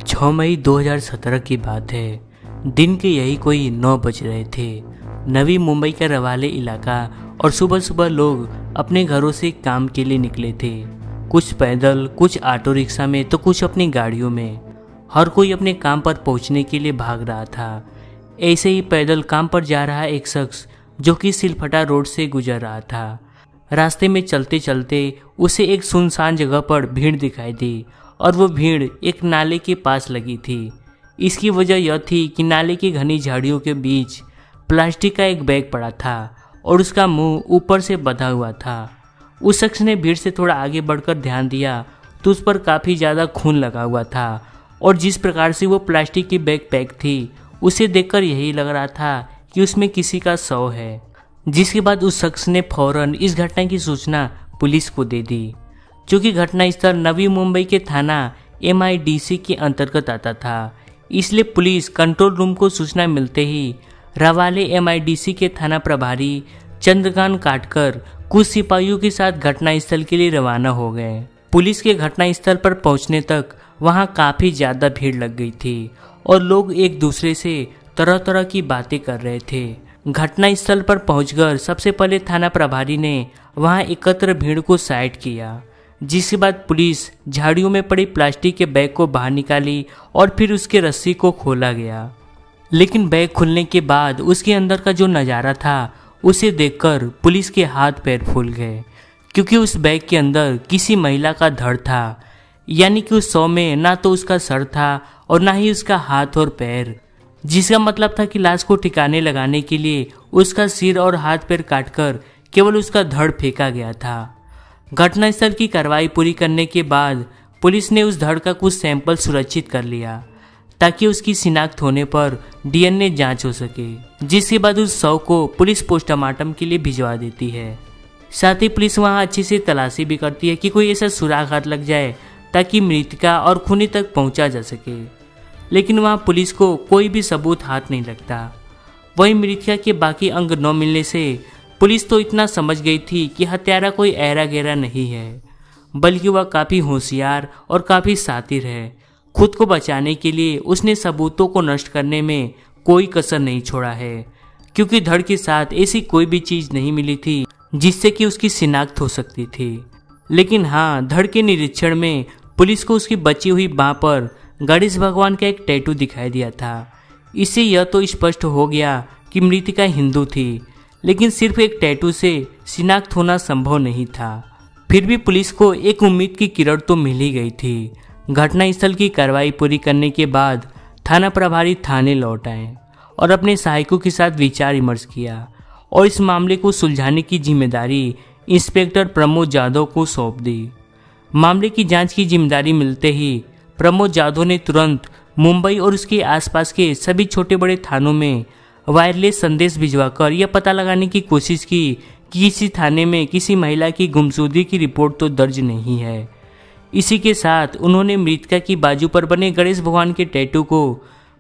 6 मई 2017 की बात है। दिन के यही कोई 9 बज रहे थे। नवी मुंबई का रवाले इलाका और सुबह सुबह लोग अपने घरों से काम के लिए निकले थे। कुछ पैदल, कुछ ऑटो रिक्शा में तो कुछ अपनी गाड़ियों में। हर कोई अपने काम पर पहुंचने के लिए भाग रहा था। ऐसे ही पैदल काम पर जा रहा एक शख्स जो कि सिलफटा रोड से गुजर रहा था। रास्ते में चलते चलते उसे एक सुनसान जगह पर भीड़ दिखाई दी और वो भीड़ एक नाले के पास लगी थी। इसकी वजह यह थी कि नाले की घनी झाड़ियों के बीच प्लास्टिक का एक बैग पड़ा था और उसका मुंह ऊपर से बंधा हुआ था। उस शख्स ने भीड़ से थोड़ा आगे बढ़कर ध्यान दिया तो उस पर काफ़ी ज़्यादा खून लगा हुआ था और जिस प्रकार से वो प्लास्टिक की बैग पैक थी उसे देखकर यही लग रहा था कि उसमें किसी का शव है। जिसके बाद उस शख्स ने फौरन इस घटना की सूचना पुलिस को दे दी। चूँकि घटनास्थल नवी मुंबई के थाना MIDC के अंतर्गत आता था, इसलिए पुलिस कंट्रोल रूम को सूचना मिलते ही रवाले MIDC के थाना प्रभारी चंद्रकांत काटकर कुछ सिपाहियों के साथ घटनास्थल के लिए रवाना हो गए। पुलिस के घटनास्थल पर पहुंचने तक वहां काफ़ी ज़्यादा भीड़ लग गई थी और लोग एक दूसरे से तरह तरह की बातें कर रहे थे। घटनास्थल पर पहुंचकर सबसे पहले थाना प्रभारी ने वहां एकत्र भीड़ को साइड किया, जिसके बाद पुलिस झाड़ियों में पड़ी प्लास्टिक के बैग को बाहर निकाली और फिर उसके रस्सी को खोला गया। लेकिन बैग खुलने के बाद उसके अंदर का जो नज़ारा था उसे देखकर पुलिस के हाथ पैर फूल गए, क्योंकि उस बैग के अंदर किसी महिला का धड़ था। यानी कि उस शव में ना तो उसका सर था और ना ही उसका हाथ और पैर, जिसका मतलब था कि लाश को ठिकाने लगाने के लिए उसका सिर और हाथ पैर काटकर केवल उसका धड़ फेंका गया था। घटनास्थल की कार्रवाई पूरी करने के बाद पुलिस ने उस धड़ का कुछ सैंपल सुरक्षित कर लिया ताकि उसकी शिनाख्त होने पर DNA जांच हो सके, जिसके बाद उस शव को पुलिस पोस्टमार्टम के लिए भिजवा देती है। साथ ही पुलिस वहां अच्छे से तलाशी भी करती है कि कोई ऐसा सुराग हाथ लग जाए ताकि मृतका और खूनी तक पहुंचा जा सके। लेकिन वहां पुलिस को कोई भी सबूत हाथ नहीं लगता। वहीं मृतका के बाकी अंग न मिलने से पुलिस तो इतना समझ गई थी कि हत्यारा कोई ऐरा गैरा नहीं है, बल्कि वह काफ़ी होशियार और काफ़ी शातिर है। खुद को बचाने के लिए उसने सबूतों को नष्ट करने में कोई कसर नहीं छोड़ा है, क्योंकि धड़ के साथ ऐसी कोई भी चीज़ नहीं मिली थी जिससे कि उसकी शिनाख्त हो सकती थी। लेकिन हाँ, धड़ के निरीक्षण में पुलिस को उसकी बची हुई बाँह पर गणेश भगवान का एक टैटू दिखाई दिया था। इससे यह तो स्पष्ट हो गया कि मृतका हिंदू थी, लेकिन सिर्फ एक टैटू से शिनाख्त होना संभव नहीं था। फिर भी पुलिस को एक उम्मीद की किरण तो मिल ही गई थी। घटनास्थल की कार्रवाई पूरी करने के बाद थाना प्रभारी थाने लौट आए और अपने सहायकों के साथ विचार विमर्श किया और इस मामले को सुलझाने की जिम्मेदारी इंस्पेक्टर प्रमोद जाधव को सौंप दी। मामले की जांच की जिम्मेदारी मिलते ही प्रमोद जाधव ने तुरंत मुंबई और उसके आसपास के सभी छोटे बड़े थानों में वायरलेस संदेश भिजवाकर यह पता लगाने की कोशिश की कि किसी थाने में किसी महिला की गुमशुदगी की रिपोर्ट तो दर्ज नहीं है। इसी के साथ उन्होंने मृतका की बाजू पर बने गणेश भगवान के टैटू को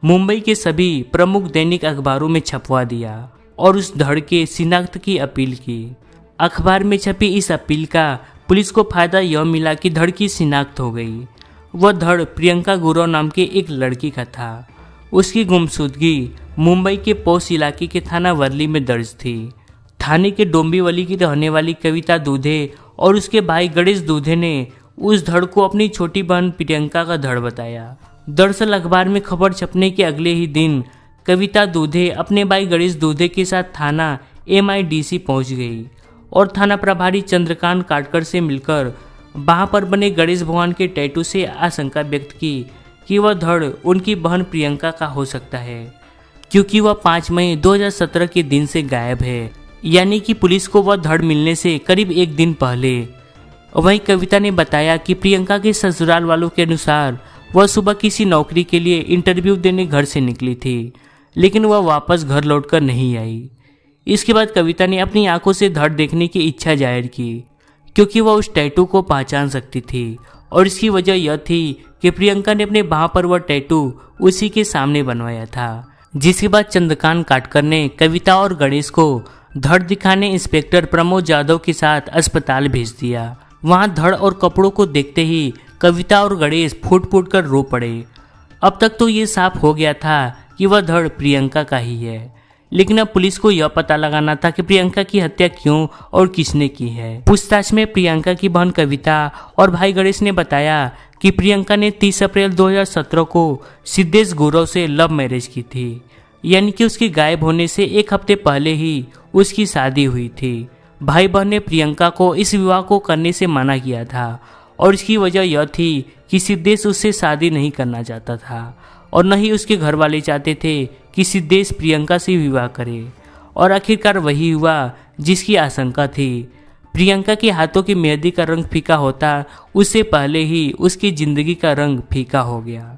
मुंबई के सभी प्रमुख दैनिक अखबारों में छपवा दिया और उस धड़ के शिनाख्त की अपील की। अखबार में छपी इस अपील का पुलिस को फायदा यह मिला कि धड़ की शिनाख्त हो गई। वह धड़ प्रियंका गुरव नाम के एक लड़की का था। उसकी गुमशुदगी मुंबई के पौष इलाके के थाना वर्ली में दर्ज थी। थाने के डोंबिवली की रहने वाली कविता दूधे और उसके भाई गणेश दूधे ने उस धड़ को अपनी छोटी बहन प्रियंका का धड़ बताया। दरअसल अखबार में खबर छपने के अगले ही दिन कविता दूधे अपने भाई गणेश दूधे के साथ थाना MIDC पहुंच गई और थाना प्रभारी चंद्रकांत काटकर से मिलकर बाँह पर बने गणेश भगवान के टैटू से आशंका व्यक्त की कि वह धड़ उनकी बहन प्रियंका का हो सकता है, क्योंकि वह 5 मई 2017 के दिन से गायब है। यानी कि पुलिस को वह धड़ मिलने से करीब एक दिन पहले। वहीं कविता ने बताया कि प्रियंका के ससुराल वालों के अनुसार वह सुबह किसी नौकरी के लिए इंटरव्यू देने घर से निकली थी, लेकिन वह वापस घर लौटकर नहीं आई। इसके बाद कविता ने अपनी आंखों से धड़ देखने की इच्छा जाहिर की, क्योंकि वह उस टैटू को पहचान सकती थी और इसकी वजह यह थी कि प्रियंका ने अपने बाँह पर वह टैटू उसी के सामने बनवाया था। जिसके बाद चंद्रकांत काटकर ने कविता और गणेश को धड़ दिखाने इंस्पेक्टर प्रमोद जाधव के साथ अस्पताल भेज दिया। वहां धड़ और कपड़ों को देखते ही कविता और गणेश फूट फूट कर रो पड़े। अब तक तो ये साफ हो गया था कि वह धड़ प्रियंका का ही है, लेकिन अब पुलिस को यह पता लगाना था कि प्रियंका की हत्या क्यों और किसने की है। पूछताछ में प्रियंका की बहन कविता और भाई गणेश ने बताया कि प्रियंका ने 30 अप्रैल 2017 को सिद्धेश गौरव से लव मैरिज की थी, यानी कि उसके गायब होने से एक हफ्ते पहले ही उसकी शादी हुई थी। भाई बहन ने प्रियंका को इस विवाह को करने से मना किया था और इसकी वजह यह थी कि सिद्धेश उससे शादी नहीं करना चाहता था और न ही उसके घर वाले चाहते थे कि सिद्धेश प्रियंका से विवाह करे। और आखिरकार वही हुआ जिसकी आशंका थी। प्रियंका के हाथों की मेहंदी का रंग फीका होता उससे पहले ही उसकी जिंदगी का रंग फीका हो गया।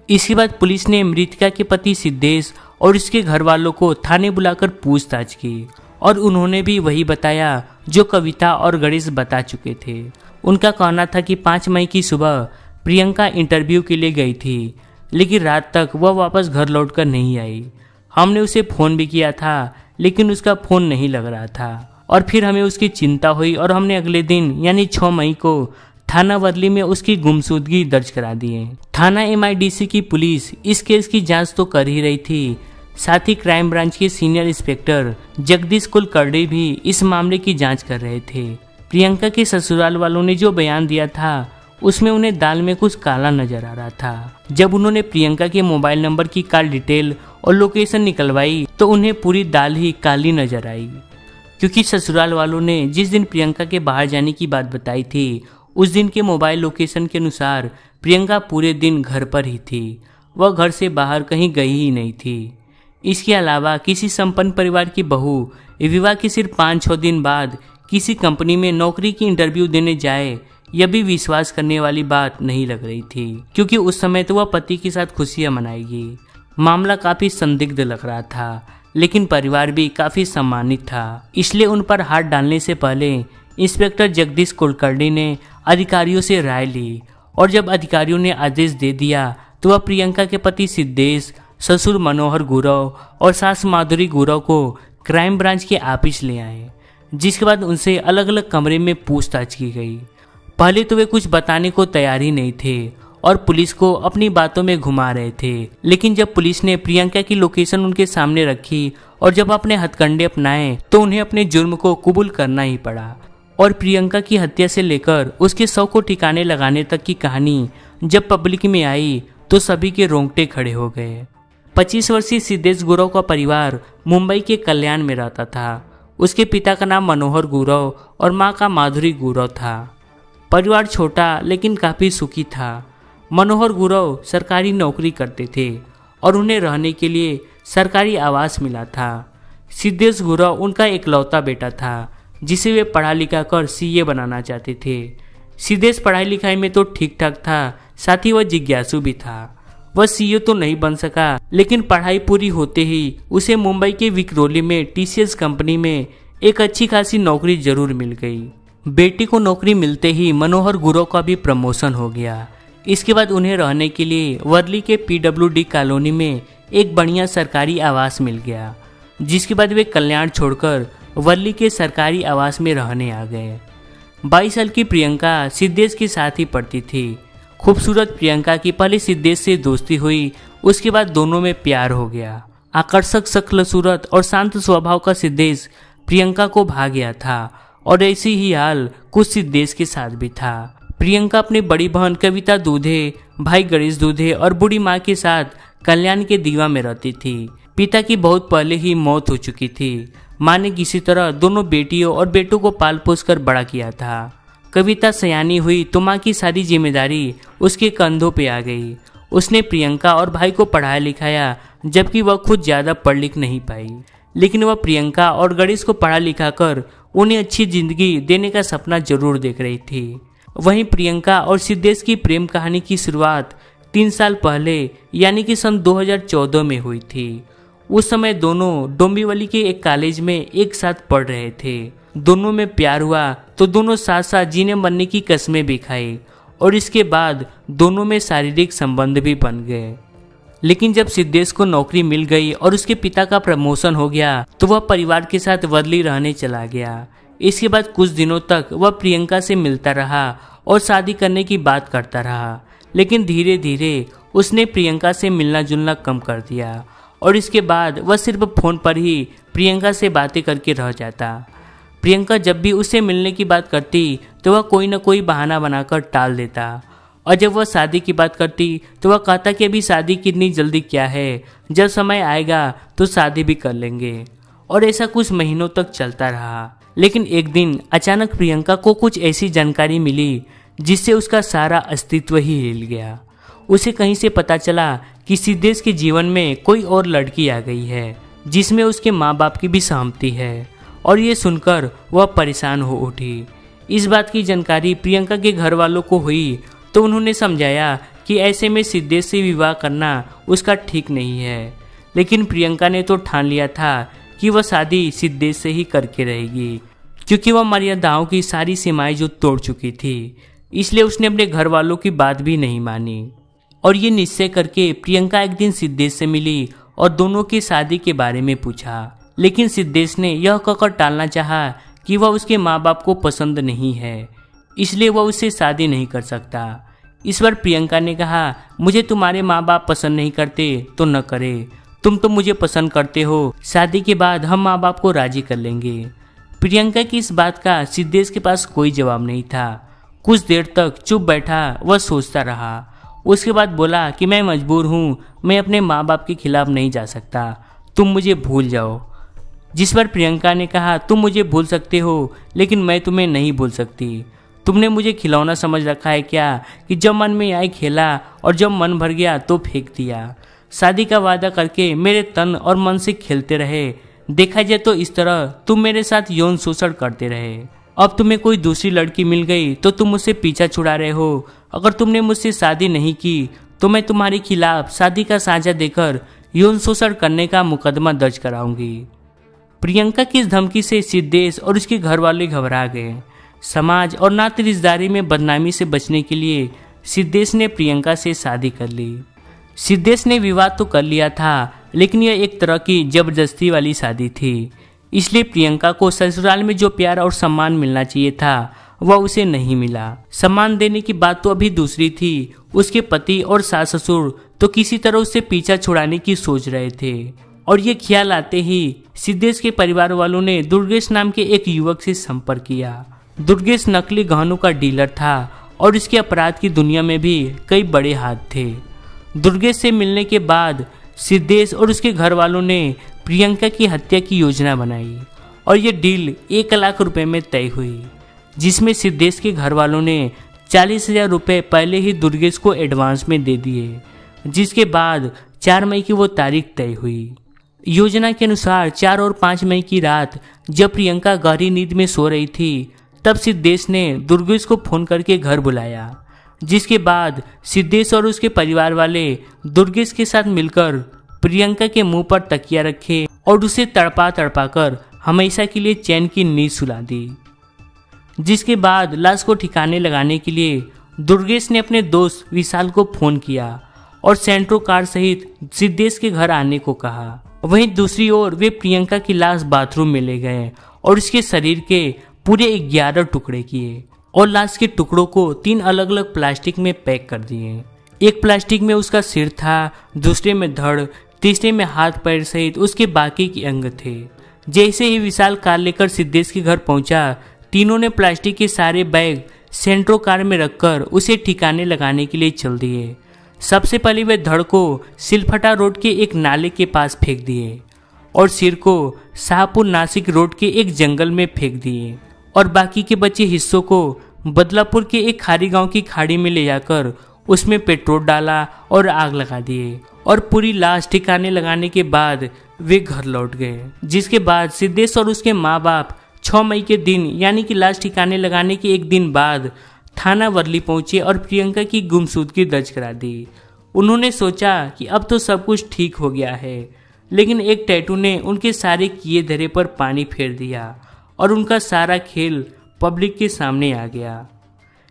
इसके बाद पुलिस ने मृतका के पति सिद्धेश और उसके घर वालों को थाने बुलाकर पूछताछ की और उन्होंने भी वही बताया जो कविता और गणेश बता चुके थे। उनका कहना था कि 5 मई की सुबह प्रियंका इंटरव्यू के लिए गई थी, लेकिन रात तक वह वापस घर लौटकर नहीं आई। हमने उसे फ़ोन भी किया था, लेकिन उसका फ़ोन नहीं लग रहा था और फिर हमें उसकी चिंता हुई और हमने अगले दिन यानी 6 मई को थाना वर्ली में उसकी गुमशुदगी दर्ज करा दिए। थाना MIDC की पुलिस इस केस की जांच तो कर ही रही थी, साथ ही क्राइम ब्रांच के सीनियर इंस्पेक्टर जगदीश कुलकर्णी भी इस मामले की जांच कर रहे थे। प्रियंका के ससुराल वालों ने जो बयान दिया था उसमें उन्हें दाल में कुछ काला नजर आ रहा था। जब उन्होंने प्रियंका के मोबाइल नंबर की कॉल डिटेल और लोकेशन निकलवाई तो उन्हें पूरी दाल ही काली नजर आई, क्योंकि ससुराल वालों ने जिस दिन प्रियंका के बाहर जाने की बात बताई थी उस दिन के मोबाइल लोकेशन के अनुसार प्रियंका पूरे दिन घर पर ही थी। वह घर से बाहर कहीं गई ही नहीं थी। इसके अलावा किसी संपन्न परिवार की बहू विवाह के सिर्फ 5-6 दिन बाद किसी कंपनी में नौकरी की इंटरव्यू देने जाए, यह भी विश्वास करने वाली बात नहीं लग रही थी, क्योंकि उस समय तो वह पति के साथ खुशियां मनाएगी। मामला काफी संदिग्ध लग रहा था, लेकिन परिवार भी काफी सम्मानित था, इसलिए उन पर हाथ डालने से पहले इंस्पेक्टर जगदीश कुलकर्णी ने अधिकारियों से राय ली और जब अधिकारियों ने आदेश दे दिया तो वह प्रियंका के पति सिद्धेश, ससुर मनोहर गौरव और सास माधुरी गौरव को क्राइम ब्रांच के ऑफिस ले आए, जिसके बाद उनसे अलग अलग कमरे में पूछताछ की गई। पहले तो वे कुछ बताने को तैयार ही नहीं थे और पुलिस को अपनी बातों में घुमा रहे थे, लेकिन जब पुलिस ने प्रियंका की लोकेशन उनके सामने रखी और जब अपने हथकंडे अपनाए तो उन्हें अपने जुर्म को कबूल करना ही पड़ा। और प्रियंका की हत्या से लेकर उसके शव को ठिकाने लगाने तक की कहानी जब पब्लिक में आई तो सभी के रोंगटे खड़े हो गए। 25 वर्षीय सिद्धेश गौरव का परिवार मुंबई के कल्याण में रहता था। उसके पिता का नाम मनोहर गौरव और माँ का माधुरी गौरव था। परिवार छोटा लेकिन काफ़ी सुखी था। मनोहर गौरव सरकारी नौकरी करते थे और उन्हें रहने के लिए सरकारी आवास मिला था। सिद्धेश गौरव उनका इकलौता बेटा था जिसे वे पढ़ा लिखा कर CA बनाना चाहते थे। सिद्धेश पढ़ाई लिखाई में तो ठीक ठाक था, साथ ही वह जिज्ञासु भी था। वह CA तो नहीं बन सका, लेकिन पढ़ाई पूरी होते ही उसे मुंबई के विक्रोली में TCS कंपनी में एक अच्छी खासी नौकरी जरूर मिल गई। बेटी को नौकरी मिलते ही मनोहर गौरव का भी प्रमोशन हो गया। इसके बाद उन्हें रहने के लिए वर्ली के PWD कॉलोनी में एक बढ़िया सरकारी आवास मिल गया, जिसके बाद वे कल्याण छोड़कर वर्ली के सरकारी आवास में रहने आ गए। 22 साल की प्रियंका सिद्धेश के साथ ही पढ़ती थी। खूबसूरत प्रियंका की पहले सिद्धेश से दोस्ती हुई, उसके बाद दोनों में प्यार हो गया। आकर्षक शक्ल सूरत और शांत स्वभाव का सिद्धेश प्रियंका को भा गया था और ऐसी ही हाल कुछ सिद्धेश के साथ भी था। प्रियंका अपनी बड़ी बहन कविता दूधे, भाई गणेश दूधे और बूढ़ी माँ के साथ कल्याण के दीवा में रहती थी। पिता की बहुत पहले ही मौत हो चुकी थी। माँ ने किसी तरह दोनों बेटियों और बेटों को पाल पोस कर बड़ा किया था। कविता सयानी हुई तो माँ की सारी जिम्मेदारी उसके कंधों पे आ गई। उसने प्रियंका और भाई को पढ़ाया लिखाया, जबकि वह खुद ज़्यादा पढ़ लिख नहीं पाई, लेकिन वह प्रियंका और गणेश को पढ़ा लिखा कर उन्हें अच्छी जिंदगी देने का सपना जरूर देख रही थी। वहीं प्रियंका और सिद्धेश की प्रेम कहानी की शुरुआत 3 साल पहले यानी कि सन 2014 में हुई थी। उस समय दोनों डोंबिवली के एक कॉलेज में एक साथ पढ़ रहे थे। दोनों में प्यार हुआ तो दोनों साथ साथ जीने मरने की कस्में भी खाई और इसके बाद दोनों में शारीरिक संबंध भी बन गए। लेकिन जब सिद्धेश को नौकरी मिल गई और उसके पिता का प्रमोशन हो गया तो वह परिवार के साथ वर्ली रहने चला गया। इसके बाद कुछ दिनों तक वह प्रियंका से मिलता रहा और शादी करने की बात करता रहा, लेकिन धीरे धीरे उसने प्रियंका से मिलना जुलना कम कर दिया और इसके बाद वह सिर्फ फ़ोन पर ही प्रियंका से बातें करके रह जाता। प्रियंका जब भी उससे मिलने की बात करती तो वह कोई ना कोई बहाना बनाकर टाल देता और जब वह शादी की बात करती तो वह कहता कि अभी शादी कितनी जल्दी क्या है, जब समय आएगा तो शादी भी कर लेंगे। और ऐसा कुछ महीनों तक चलता रहा। लेकिन एक दिन अचानक प्रियंका को कुछ ऐसी जानकारी मिली जिससे उसका सारा अस्तित्व ही हिल गया। उसे कहीं से पता चला कि सिद्धेश के जीवन में कोई और लड़की आ गई है जिसमें उसके माँ बाप की भी सहमति है और ये सुनकर वह परेशान हो उठी। इस बात की जानकारी प्रियंका के घर वालों को हुई तो उन्होंने समझाया कि ऐसे में सिद्धेश से विवाह करना उसका ठीक नहीं है। लेकिन प्रियंका ने तो ठान लिया था कि वह शादी सिद्धेश से ही करके रहेगी, क्योंकि वह मर्यादाओं की सारी सीमाएं जो तोड़ चुकी थी। इसलिए उसने अपने घर वालों की बात भी नहीं मानी और ये निश्चय करके प्रियंका एक दिन सिद्धेश से मिली और दोनों की शादी के बारे में पूछा। लेकिन सिद्धेश ने यह कहकर टालना चाहा कि वह उसके माँ बाप को पसंद नहीं है, इसलिए वह उससे शादी नहीं कर सकता। इस बार प्रियंका ने कहा, मुझे तुम्हारे माँ बाप पसंद नहीं करते तो न करे, तुम तो मुझे पसंद करते हो, शादी के बाद हम माँ बाप को राजी कर लेंगे। प्रियंका की इस बात का सिद्धेश के पास कोई जवाब नहीं था। कुछ देर तक चुप बैठा वह सोचता रहा। उसके बाद बोला कि मैं मजबूर हूँ, मैं अपने माँ बाप के खिलाफ नहीं जा सकता, तुम मुझे भूल जाओ। जिस पर प्रियंका ने कहा, तुम मुझे भूल सकते हो लेकिन मैं तुम्हें नहीं भूल सकती। तुमने मुझे खिलौना समझ रखा है क्या कि जब मन में आए खेला और जब मन भर गया तो फेंक दिया। शादी का वादा करके मेरे तन और मन से खेलते रहे। देखा जाए तो इस तरह तुम मेरे साथ यौन शोषण करते रहे। अब तुम्हें कोई दूसरी लड़की मिल गई तो तुम मुझसे पीछा छुड़ा रहे हो। अगर तुमने मुझसे शादी नहीं की तो मैं तुम्हारे खिलाफ शादी का साझा देकर यौन शोषण करने का मुकदमा दर्ज कराऊंगी। प्रियंका की इस धमकी से सिद्धेश और उसके घर वाले घबरा गए। समाज और नाते रिश्तेदारी में बदनामी से बचने के लिए सिद्धेश ने प्रियंका से शादी कर ली। सिद्धेश ने विवाह तो कर लिया था, लेकिन यह एक तरह की जबरदस्ती वाली शादी थी। इसलिए प्रियंका को ससुराल में जो प्यार और सम्मान मिलना चाहिए था वह उसे नहीं मिला। सम्मान देने की बात तो अभी दूसरी थी। उसके पति और सास ससुर तो किसी तरह उससे पीछा छुड़ाने की सोच रहे थे और ये ख्याल आते ही सिद्धेश के परिवार वालों ने दुर्गेश नाम के एक युवक से संपर्क किया। दुर्गेश नकली गहनों का डीलर था और इसके अपराध की दुनिया में भी कई बड़े हाथ थे। दुर्गेश से मिलने के बाद सिद्धेश और उसके घर वालों ने प्रियंका की हत्या की योजना बनाई और ये डील 1 लाख रुपए में तय हुई, जिसमें सिद्धेश के घर वालों ने 40,000 रुपये पहले ही दुर्गेश को एडवांस में दे दिए, जिसके बाद 4 मई की वो तारीख तय हुई। योजना के अनुसार 4 और 5 मई की रात जब प्रियंका गहरी नींद में सो रही थी तब सिद्धेश ने दुर्गेश को फोन करके घर बुलाया, जिसके बाद सिद्धेश और उसके परिवार वाले दुर्गेश के साथ मिलकर प्रियंका के मुंह पर तकिया रखे और उसे तड़पा तड़पा कर हमेशा के लिए चैन की नींद सुला दी। जिसके बाद लाश को ठिकाने लगाने के लिए दुर्गेश ने अपने दोस्त विशाल को फोन किया और सेंट्रो कार सहित सिद्धेश के घर आने को कहा। वहीं दूसरी ओर वे प्रियंका की लाश बाथरूम में ले गए और उसके शरीर के पूरे 11 टुकड़े किए और लाश के टुकड़ों को 3 अलग अलग प्लास्टिक में पैक कर दिए। एक प्लास्टिक में उसका सिर था, दूसरे में धड़, तीसरे में हाथ पैर सहित उसके बाकी के अंग थे। जैसे ही विशाल कार लेकर सिद्धेश के घर पहुंचा, तीनों ने प्लास्टिक के सारे बैग सेंट्रो कार में रखकर उसे ठिकाने लगाने के लिए चल दिए। सबसे पहले वे धड़ को सिलफटा रोड के एक नाले के पास फेंक दिए और सिर को शाहपुर नासिक रोड के एक जंगल में फेंक दिए और बाकी के बचे हिस्सों को बदलापुर के एक खारी गांव की खाड़ी में ले जाकर उसमें पेट्रोल डाला और आग लगा दिए और पूरी लाश ठिकाने लगाने के बाद वे घर लौट गए। जिसके बाद सिद्धेश और उसके माँ बाप 6 मई के दिन यानी कि लाश ठिकाने लगाने के एक दिन बाद थाना वर्ली पहुंचे और प्रियंका की गुमशुदगी दर्ज करा दी। उन्होंने सोचा कि अब तो सब कुछ ठीक हो गया है, लेकिन एक टैटू ने उनके सारे किए धरे पर पानी फेर दिया और उनका सारा खेल पब्लिक के सामने आ गया।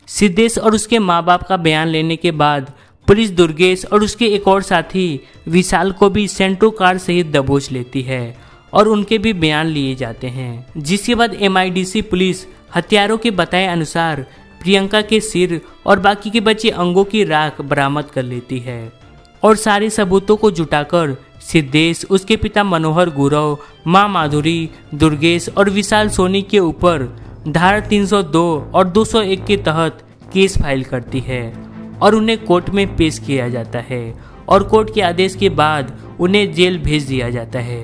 सिद्धेश और उसके माँ बाप का बयान लेने के बाद पुलिस दुर्गेश और उसके एक और साथी विशाल को भी सेंट्रो कार सहित दबोच लेती है और उनके भी बयान लिए जाते हैं। जिसके बाद MIDC पुलिस हत्यारों के बताए अनुसार प्रियंका के सिर और बाकी के बचे अंगों की राख बरामद कर लेती है और सारे सबूतों को जुटाकर सिद्धेश, उसके पिता मनोहर गुरव, मां माधुरी, दुर्गेश और विशाल सोनी के ऊपर धारा 302 और 201 के तहत केस फाइल करती है और उन्हें कोर्ट में पेश किया जाता है और कोर्ट के आदेश के बाद उन्हें जेल भेज दिया जाता है।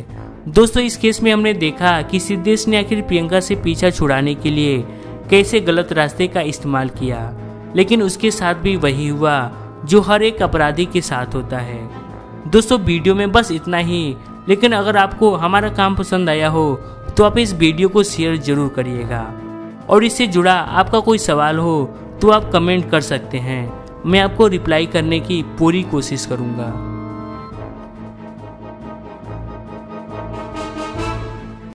दोस्तों, इस केस में हमने देखा कि सिद्धेश ने आखिर प्रियंका से पीछा छुड़ाने के लिए कैसे गलत रास्ते का इस्तेमाल किया, लेकिन उसके साथ भी वही हुआ जो हर एक अपराधी के साथ होता है। दोस्तों, वीडियो में बस इतना ही, लेकिन अगर आपको हमारा काम पसंद आया हो तो आप इस वीडियो को शेयर जरूर करिएगा और इससे जुड़ा आपका कोई सवाल हो तो आप कमेंट कर सकते हैं। मैं आपको रिप्लाई करने की पूरी कोशिश करूँगा।